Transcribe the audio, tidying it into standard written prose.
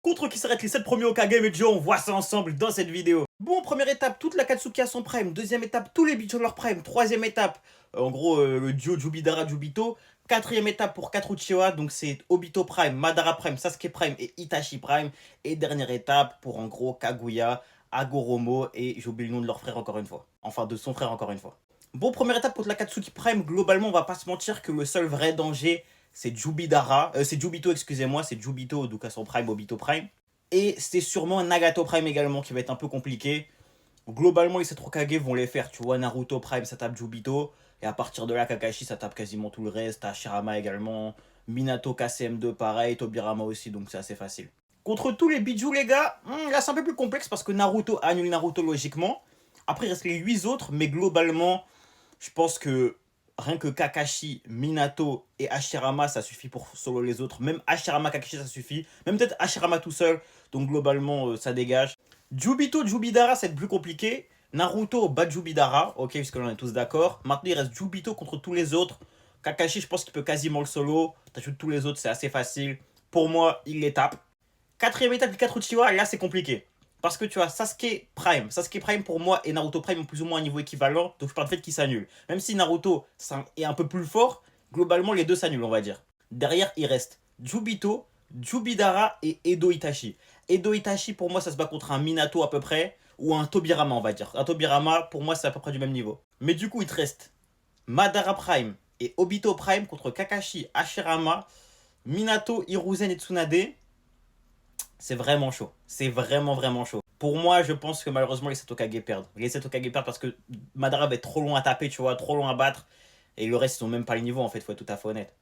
Contre qui s'arrêtent les 7 premiers Hokage, mais Joe, on voit ça ensemble dans cette vidéo. Bon, première étape, toute l'Akatsuki à son prime. Deuxième étape, tous les Bichos leur prime. Troisième étape, en gros, le duo Jubidara-Jubito. Quatrième étape pour 4 Uchiwa, donc c'est Obito Prime, Madara Prime, Sasuke Prime et Itachi Prime. Et dernière étape pour en gros Kaguya, Agoromo et j'ai oublié le nom de leur frère encore une fois. Enfin, de son frère encore une fois. Bon, première étape contre l'Akatsuki Prime, globalement, on va pas se mentir que le seul vrai danger, c'est Jubidara, c'est Jubito, excusez-moi, c'est Jubito, donc à son prime, Obito Prime. Et c'est sûrement Nagato Prime également qui va être un peu compliqué. Globalement, les 7 Hokage vont les faire, tu vois, Naruto Prime, ça tape Jubito. Et à partir de là, Kakashi, ça tape quasiment tout le reste. Hashirama également. Minato KCM2 pareil, Tobirama aussi, donc c'est assez facile. Contre tous les Biju, les gars, là c'est un peu plus complexe parce que Naruto annule Naruto logiquement. Après, il reste les 8 autres, mais globalement, je pense que rien que Kakashi, Minato et Hashirama, ça suffit pour solo les autres. Même Hashirama, Kakashi, ça suffit. Même peut-être Hashirama tout seul. Donc globalement, ça dégage. Jubito, Jubidara, c'est plus compliqué. Naruto bat Jubidara, ok, puisque l'on est tous d'accord. Maintenant, il reste Jubito contre tous les autres. Kakashi, je pense qu'il peut quasiment le solo. T'ajoutes tous les autres, c'est assez facile. Pour moi, il les tape. Quatrième étape, les 4 Uchiwa, là, c'est compliqué. Parce que tu as Sasuke Prime. Sasuke Prime, pour moi, et Naruto Prime ont plus ou moins un niveau équivalent. Donc, je parle du fait qu'ils s'annulent. Même si Naruto est un peu plus fort, globalement, les deux s'annulent, on va dire. Derrière, il reste Jubito, Jubidara et Edo Itachi. Edo Itachi, pour moi, ça se bat contre un Minato à peu près. Ou un Tobirama, on va dire. Un Tobirama, pour moi, c'est à peu près du même niveau. Mais du coup, il te reste Madara Prime et Obito Prime contre Kakashi, Hashirama, Minato, Hiruzen et Tsunade. C'est vraiment chaud. C'est vraiment, vraiment chaud. Pour moi, je pense que malheureusement, les 7 Hokage perdent. Les 7 Hokage perdent parce que Madara va être trop loin à taper, tu vois, trop loin à battre. Et le reste, ils sont même pas le niveau, en fait, faut être tout à fait honnête.